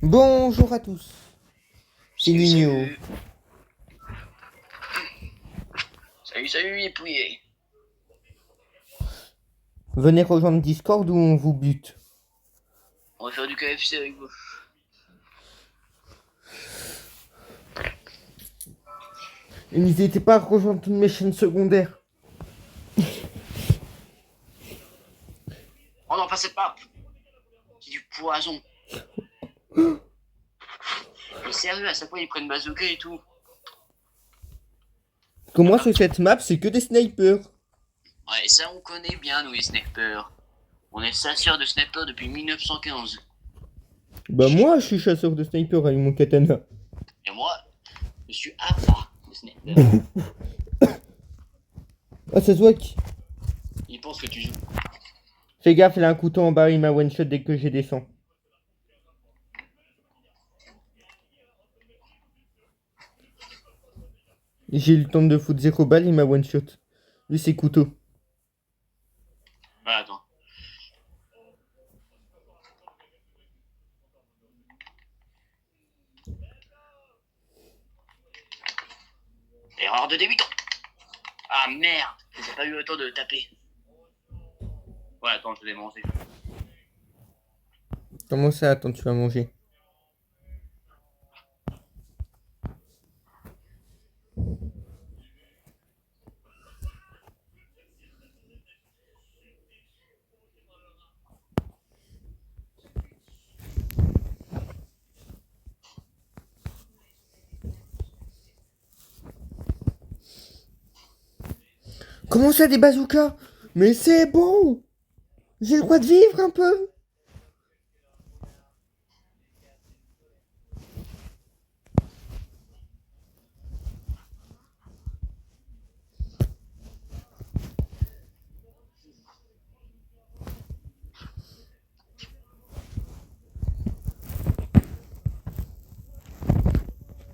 Bonjour à tous, c'est Salut, Nino. salut. Salut, salut les pouillets. Venez rejoindre Discord où on vous bute. On va faire du KFC avec vous. Et n'hésitez pas à rejoindre toutes mes chaînes secondaires. Oh non, pas cette map. C'est du poison. Mais sérieux, à chaque fois ils prennent bazooka et tout. Comment sur cette map, c'est que des snipers. Ouais, ça on connaît bien nous les snipers. On est chasseurs de snipers depuis 1915. Bah moi, je suis chasseur de snipers avec mon katana. Et moi, je suis Alpha de sniper. Ah, ça se voit qui. Il pense que tu joues. Fais gaffe, il a un couteau en bas, il m'a one shot dès que j'ai descend. J'ai eu le temps de foutre 0 balles, il m'a one shot. Lui, c'est couteau. Ouais, attends. Erreur de débutant. Ah merde, j'ai pas eu le temps de taper. Ouais, attends, je l'ai mangé. Comment ça, attends, tu vas manger? Comment ça, des bazookas? Mais c'est bon! J'ai le droit de vivre un peu!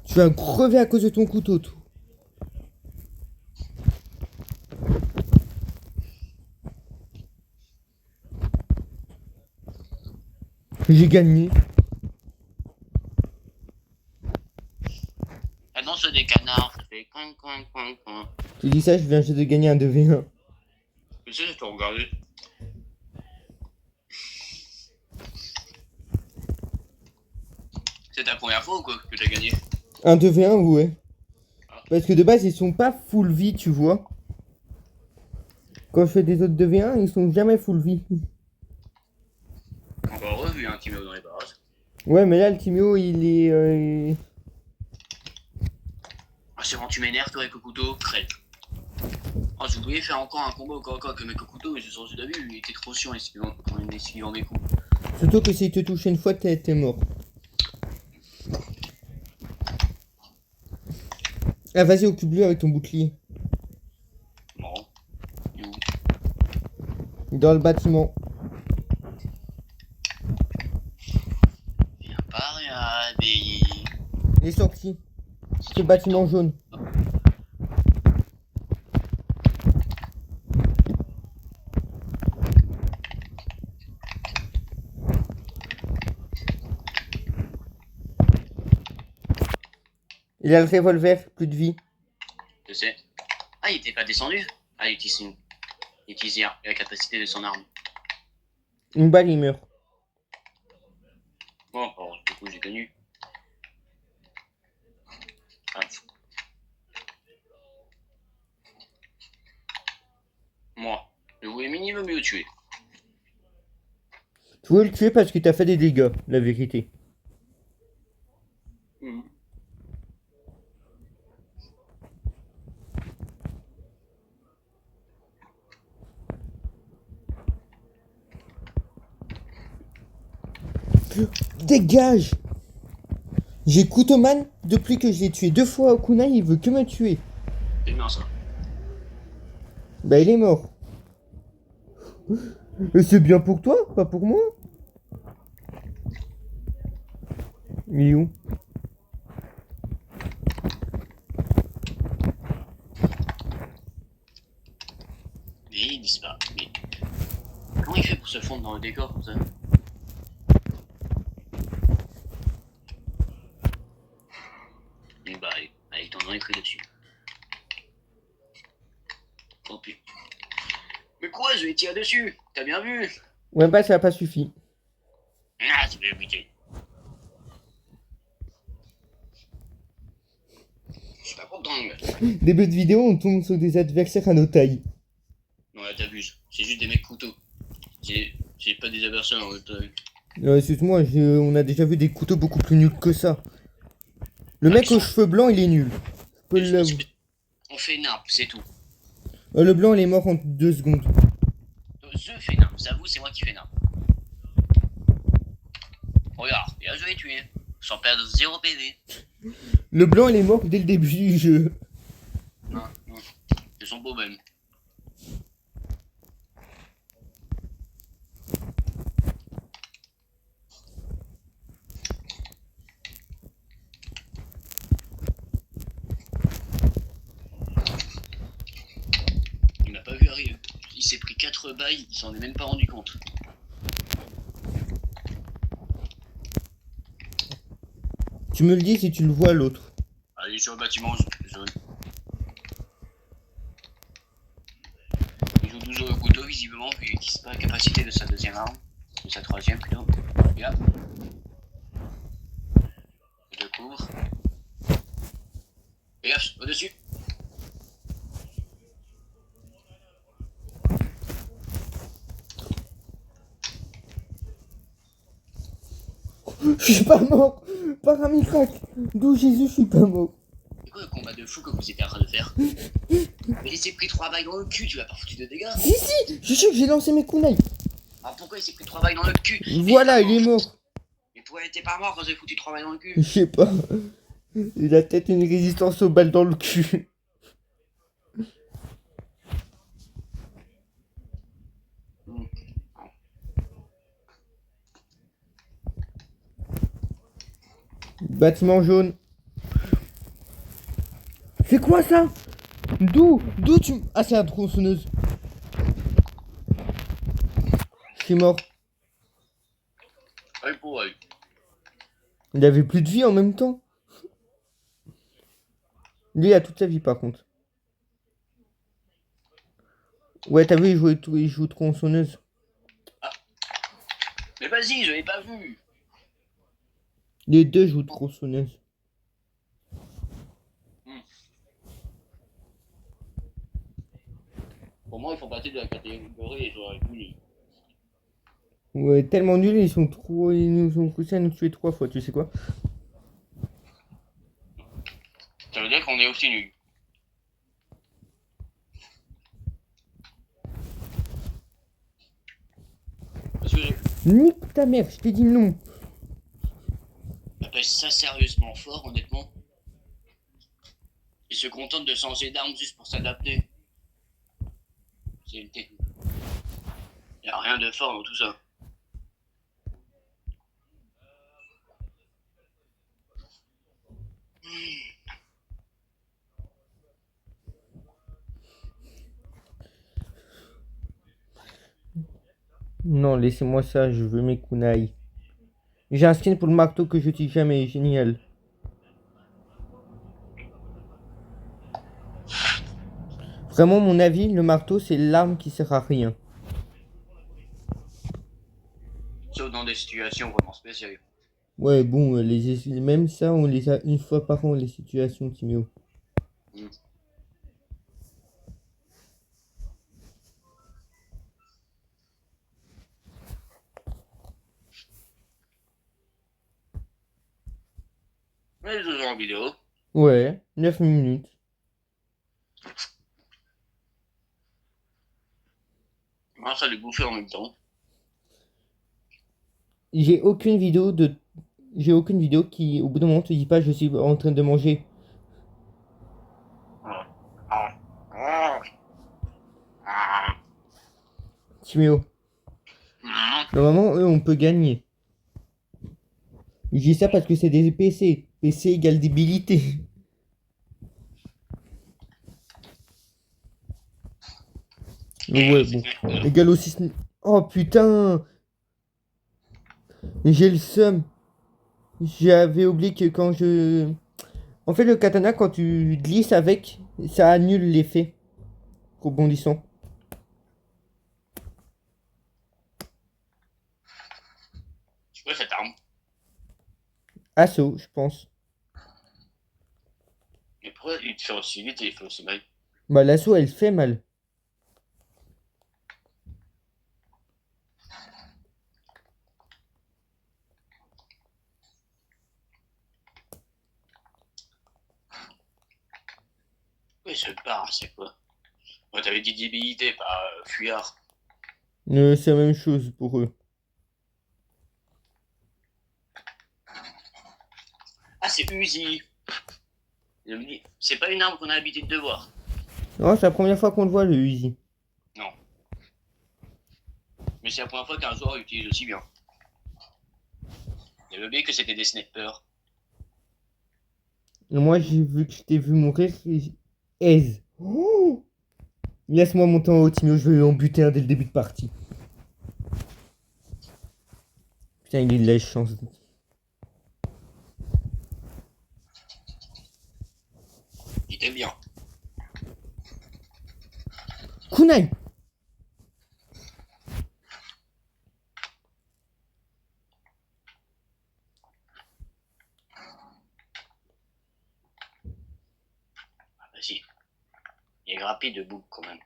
Tu vas crever à cause de ton couteau, tout. J'ai gagné. Annonce des canards, ça fait coin coin coin coin. Tu dis ça, je viens juste de gagner un 2v1. Je sais, je te regardais. C'est ta première fois ou quoi que t'as gagné? Un 2v1, ouais. Ah. Parce que de base, ils sont pas full vie, tu vois. Quand je fais des autres 2v1, ils sont jamais full vie. Encore revu un Timeo dans les barrages. Ouais, mais là, le Timio, il est... Ah, c'est quand tu m'énerves toi avec le couteau, crête. Ah, je voulais faire encore un combo au corps à corps avec le mec au couteau, mais j'ai changé d'avis, il était trop chiant en esquivant mes coups. Surtout que s'il te touche une fois, t'es mort. Ah, vas-y, occupe-le avec ton bouclier. Non. Il est où? Dans le bâtiment. Viens pas regarder. Il est sorti. C'est le bâtiment jaune. Il a le revolver, plus de vie. Je sais. Ah, il était pas descendu. Ah, il utilise la capacité de son arme. Une balle, il meurt. Bon, alors, du coup, j'ai connu. Ah. Moi, je voulais minimum mieux tuer. Tu veux le tuer parce qu'il t'a fait des dégâts, la vérité. Mmh. Dégage! J'ai Coutoman, depuis que je l'ai tué 2 fois au kunai, il veut que me tuer. C'est bien ça. Bah il est mort. Et c'est bien pour toi, pas pour moi. Il est où? Mais il disparaît. Mais comment il fait pour se fondre dans le décor comme ça? j'en ai pris dessus. Oh putain. Mais quoi, je vais tirer dessus? T'as bien vu? Ouais, bah ça a pas suffi. Ah, c'est bien buté. Je suis pas content, mais... Début de vidéo, on tombe sur des adversaires à nos tailles. Non, là, t'abuses. C'est juste des mecs couteaux. C'est pas des adversaires en taille. Excuse-moi, on a déjà vu des couteaux beaucoup plus nuls que ça. Le mec aux cheveux blancs, il est nul. Je peux l'avouer. On fait une arme, c'est tout. Le blanc, il est mort en 2 secondes. Je fais une arme, j'avoue, c'est moi qui fais une arme. Regarde, et là je l'ai tué. Sans perdre 0 PV. Le blanc, il est mort dès le début du jeu. Non, non. C'est son problème. Il m'a pas vu arriver. Il s'est pris 4 bails, il s'en est même pas rendu compte. Tu me le dis si tu le vois l'autre. Allez, sur le bâtiment jaune. Il joue 12 au couteau, visiblement, vu qu'il n'utilise pas la capacité de sa deuxième arme. De sa troisième, plutôt. Et là. Je le couvre. Et là, au-dessus. Je suis pas mort. Par un miracle. D'où Jésus, je suis pas mort. C'est quoi le combat de fou que vous étiez en train de faire? Mais il s'est pris 3 balles dans le cul, tu l'as pas foutu de dégâts? Si, si. Je sais que j'ai lancé mes kunai. Alors pourquoi il s'est pris 3 balles dans le cul? Voilà, il est mort. Mais pourquoi il était pas mort quand j'ai foutu 3 balles dans le cul? Je sais pas. Il a peut-être une résistance aux balles dans le cul. Bâtiment jaune. C'est quoi ça? D'où tu... Ah, c'est la tronçonneuse. Je suis mort. Œil pour œil. Il avait plus de vie en même temps. Lui, il a toute sa vie par contre. Ouais, t'as vu, il joue tronçonneuse. Mais vas-y, je l'ai pas vu. Les deux jouent tronçonneuse. Pour moi, ils font partie de la catégorie et j'aurais voulu. Ouais, tellement nuls, ils nous ont poussé à nous tuer 3 fois, tu sais quoi? Ça veut dire qu'on est aussi nuls. Parce que Nique ta mère, je t'ai dit non. j'appelle ça sérieusement fort, honnêtement. Ils se contentent de changer d'arme juste pour s'adapter. C'est une technique. Y a rien de fort dans tout ça. Non, laissez-moi ça, je veux mes kunai. J'ai un skin pour le marteau que je n'utilise jamais, génial. Vraiment, mon avis, le marteau, c'est l'arme qui sert à rien. Sauf dans des situations vraiment spéciales. Ouais, bon, même ça, on les a une fois par an, les situations, Timéo. Mais toujours en vidéo. Ouais, 9 minutes. Ah, ça les bouffer en même temps. J'ai aucune vidéo qui, au bout d'un moment, te dit pas je suis en train de manger. Timéo. Normalement, eux, on peut gagner. Je dis ça parce que c'est des PC. PC égale débilité. Ouais, bon. Égale aussi... Oh putain. J'ai le seum. J'avais oublié que quand je... En fait, le katana, quand tu glisses avec, ça annule l'effet rebondissant. C'est quoi cette arme? Assaut, je pense. Mais pourquoi il te fait aussi vite et il fait aussi mal? Bah, l'assaut, elle fait mal. Ouais, ce bar, c'est quoi? Ouais, t'avais dit débilité, pas fuyard. C'est la même chose pour eux. Ah, c'est Uzi. C'est pas une arme qu'on a l'habitude de voir. Non, c'est la première fois qu'on le voit, le Uzi. Non. Mais c'est la première fois qu'un joueur utilise aussi bien. J'avais oublié que c'était des snipers. Et moi, j'ai vu que je t'ai vu mourir. Aise. Oh, laisse-moi monter en haut, Timio, je vais en buter un dès le début de partie. Putain, il a de la chance. Il t'aime bien. Kunai! Ah, vas-y. Il est rapide de bouc quand même.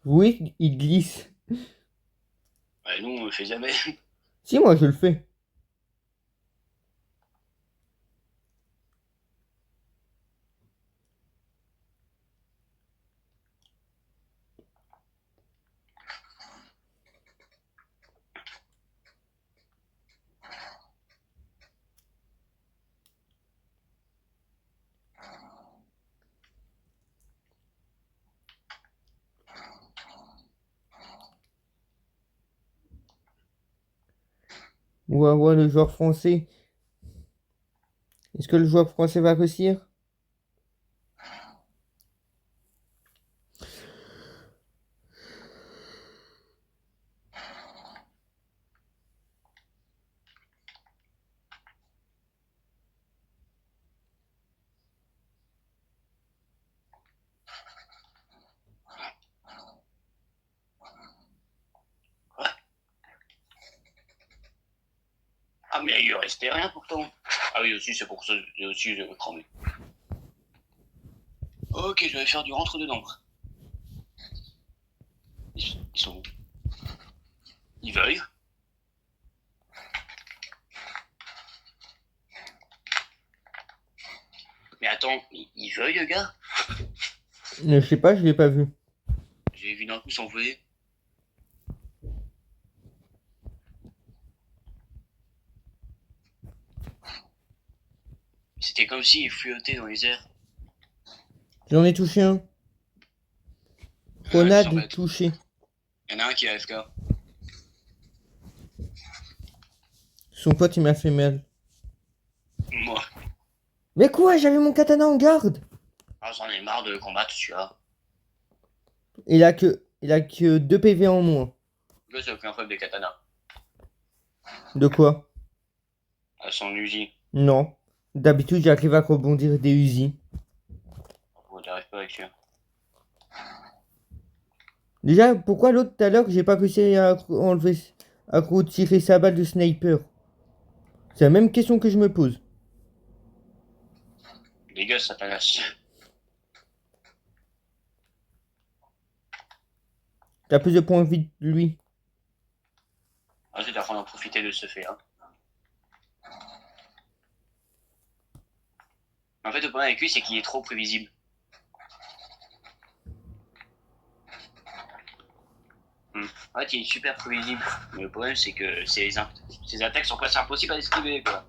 Oui, il glisse. Ouais, nous, on le fait jamais. Si, moi, je le fais. Ouais, ouais, le joueur français. Est-ce que le joueur français va réussir? Ouais. Ah, mais il lui restait rien pourtant. Ah oui, aussi, c'est pour ça que aussi, je vais cramer. Ok, je vais faire du rentre-dedans. Ils sont où? Ils veulent. Mais attends, il veuille le gars? Je sais pas, je l'ai pas vu. J'ai vu d'un coup s'envoler. C'était comme s'il flottait dans les airs. J'en ai touché un. Il y en a un qui Grenade s'embête. touché. Il y en a un qui est AFK. Son pote, il m'a fait mal. Moi. Mais quoi, j'avais mon katana en garde. Ah, j'en ai marre de le combattre, celui-là. Il a que 2 PV en moins. Le c'est aucun problème des katanas. De quoi? À son Uzi. Non. D'habitude, j'arrive à rebondir des Uzi. Pourquoi t'arrives pas avec celui-là? Déjà, pourquoi l'autre tout à l'heure, j'ai pas réussi à enlever, à retirer sa balle de sniper? C'est la même question que je me pose. Dégage, Satanas. T'as plus de points de vie que lui. Ah, c'est en profiter de ce fait, hein. En fait, le problème avec lui, c'est qu'il est trop prévisible. En fait, il est super prévisible. Mais le problème, c'est que ses attaques sont presque impossibles à esquiver, quoi.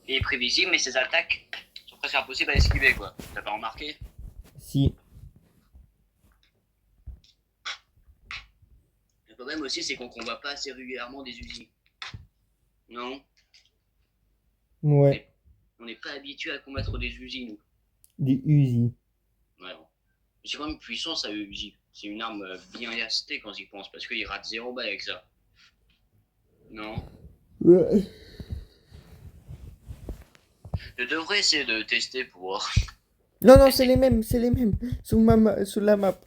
Il est prévisible, mais ses attaques sont presque impossibles à esquiver, quoi. T'as pas remarqué? Si. Le problème aussi, c'est qu'on combat pas assez régulièrement des Uzi. Non, Ouais. on n'est pas habitué à combattre des Uzi, nous. Des Uzi. Ouais. C'est quand même puissant, ça, Uzi. C'est une arme bien yastée quand il pense, parce qu'il rate 0 balles avec ça. Non. Ouais. Je devrais essayer de tester pour voir. Non, non, c'est les mêmes. Sous la map.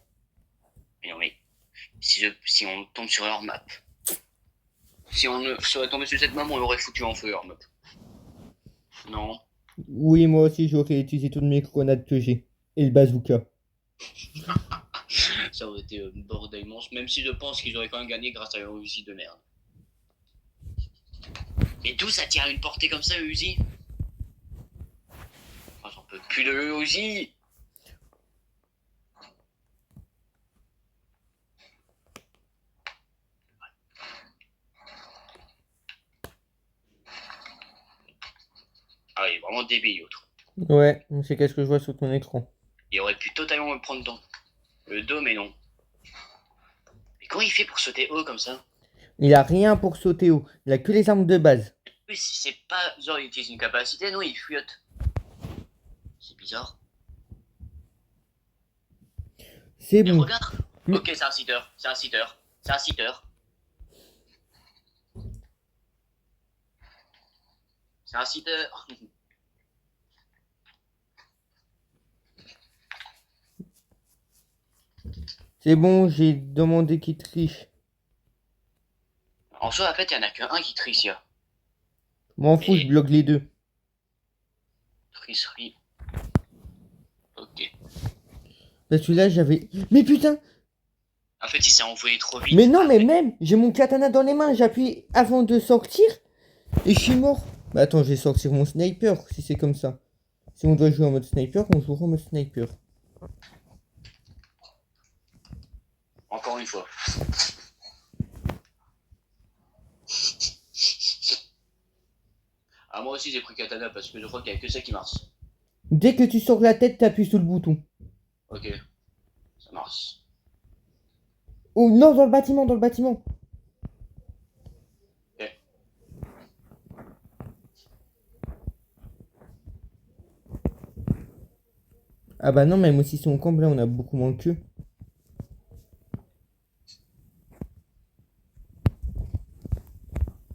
Mais non, mais si on tombe sur leur map, si on serait tombé sur cette map, on l'aurait foutu en feu leur map. Non. Oui, moi aussi, j'aurais utilisé toutes mes grenades que j'ai. Et le bazooka. Ça aurait été un bordel immense, même si je pense qu'ils auraient quand même gagné grâce à leur Uzi de merde. Mais d'où ça tire une portée comme ça, le Uzi? Oh, j'en peux plus de le Uzi. Ah, il est vraiment débile, l'autre. Ouais, c'est qu'est-ce que je vois sur ton écran. Il aurait pu totalement me prendre dans le dos, mais non. Mais comment il fait pour sauter haut comme ça? Il a rien pour sauter haut. Il a que les armes de base. Oui, c'est pas genre il utilise une capacité, non, il fuyote. C'est bizarre. C'est Mais bon. regarde. Ok, c'est un seater, c'est un seater, c'est un seater. C'est un seater. C'est bon, j'ai demandé qu'il triche. En soi, en fait, il y en a qu'un qui triche, là. M'en fous, Mais- je bloque les deux. Tricherie. Ok. Parce que là, j'avais... Mais putain! En fait, il s'est envoyé trop vite. Mais non, mais même, j'ai mon katana dans les mains, j'appuie avant de sortir, et je suis mort. Bah attends, je vais sortir mon sniper, si c'est comme ça. Si on doit jouer en mode sniper, on jouera en mode sniper. Encore une fois. Ah, moi aussi, j'ai pris katana parce que je crois qu'il n'y a que ça qui marche. Dès que tu sors la tête, t'appuies sur le bouton. Ok. Ça marche. Oh non, dans le bâtiment, dans le bâtiment. Ok. Ah bah non, même aussi son camp, là, on a beaucoup moins que.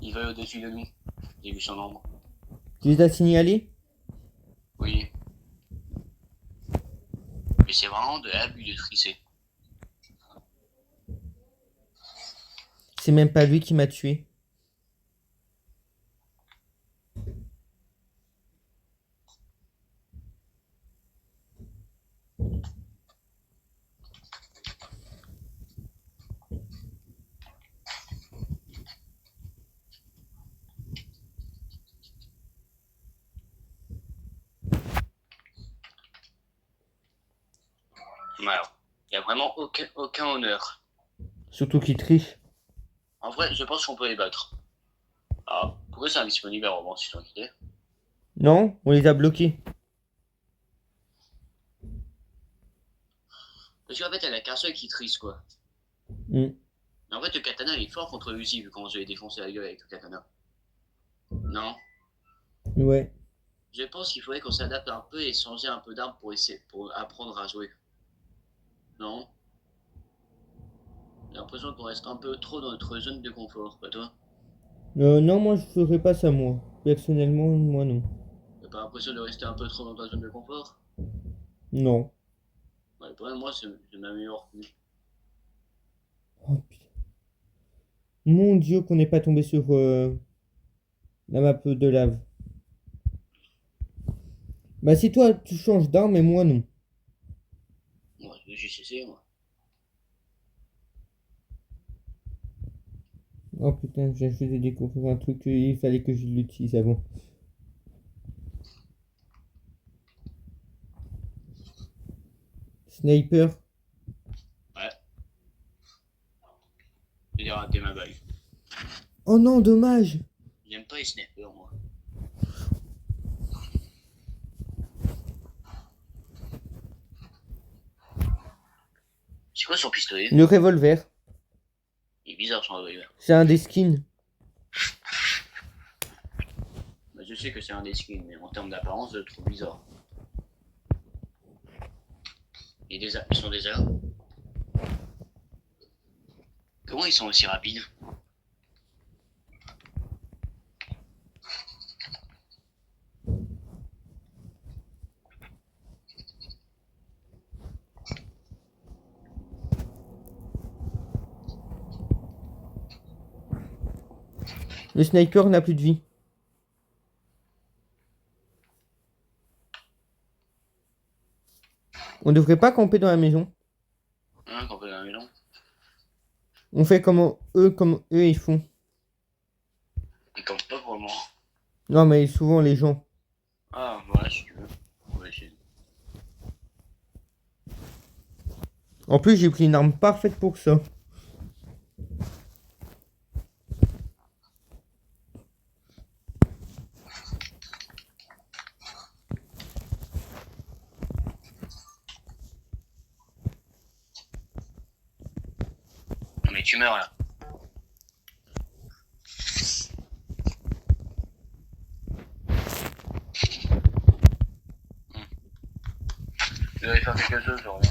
Il va au-dessus de nous. J'ai vu son ombre. Tu les as signalés? Oui. Mais c'est vraiment de l'abus de tricher. C'est même pas lui qui m'a tué. Alors, il n'y a vraiment aucun honneur. Surtout qu'il triche. En vrai, je pense qu'on peut les battre. Ah, pourquoi c'est indisponible à moment si je t'en quitté? Non, on les a bloqués. Parce qu'en fait, elle a qu'un seul qui triche, quoi. Hmm. Mais en fait, le katana, il est fort contre Uzi, vu comment je l'ai défoncé la gueule avec le katana. Non. Ouais. Je pense qu'il faudrait qu'on s'adapte un peu et changer un peu d'armes pour apprendre à jouer. Non. J'ai l'impression qu'on reste un peu trop dans notre zone de confort, pas toi? Non, moi je ferais pas ça, moi. Personnellement, moi non. T'as pas l'impression de rester un peu trop dans ta zone de confort? Non. Ouais, pour moi, je m'améliore plus. Oh, putain. Mon Dieu, qu'on n'est pas tombé sur la map de lave. Bah si toi tu changes d'arme et moi non. Moi, je vais juste essayer, moi. Oh putain, j'ai fait découvrir un truc qu'il fallait que je l'utilise avant. Sniper. Ouais. J'ai raté ma balle. Oh non, dommage. J'aime pas les snipers, moi. C'est quoi son pistolet? Le revolver. Il est bizarre son revolver. C'est un des skins. Bah, je sais que c'est un des skins, mais en termes d'apparence, je le trouve bizarre. Ils sont déjà là. Comment ils sont aussi rapides? Le sniper n'a plus de vie. On devrait pas camper dans la maison. Hein, quand on est dans la maison. On fait comme eux ils font. Ils campent pas vraiment. Non, mais souvent les gens. Ah, voilà, si tu veux. On va essayer. En plus, j'ai pris une arme parfaite pour ça. Non, mais tu meurs là. Je vais faire quelque chose, je reviens.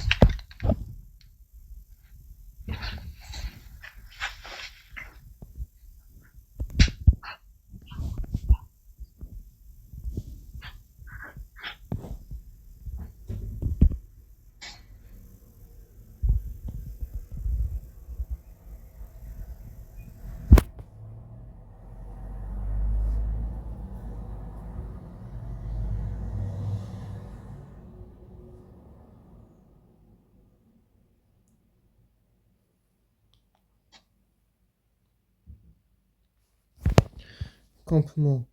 Campement.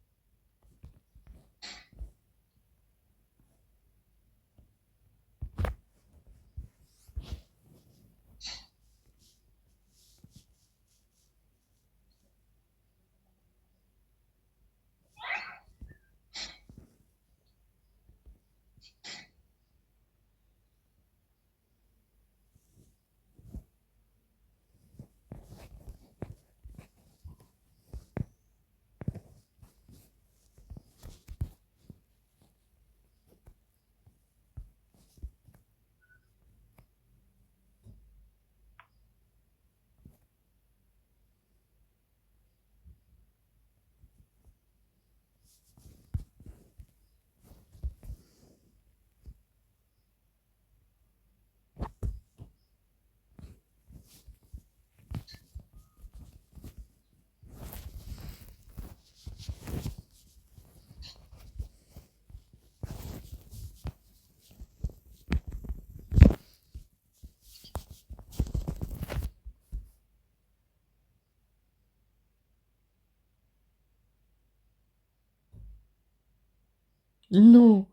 Non.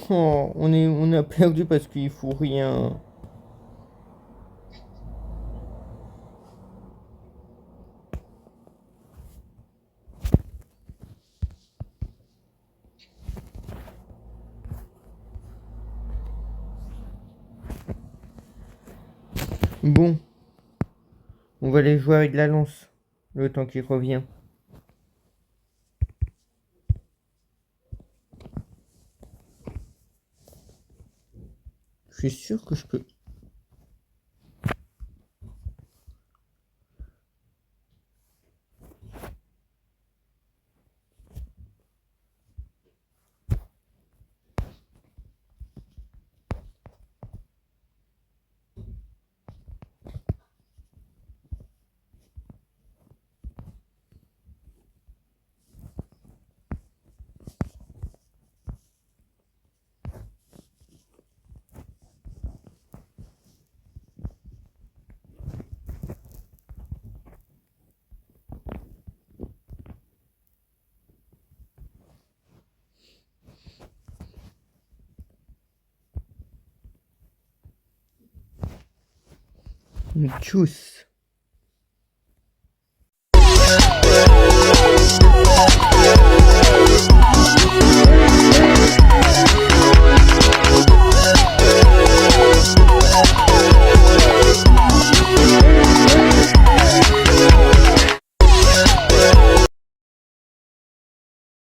Oh, on a perdu parce qu'il faut rien. Bon, on va aller jouer avec la lance. Le temps qu'il revient. Je suis sûr que je peux. Tchuss.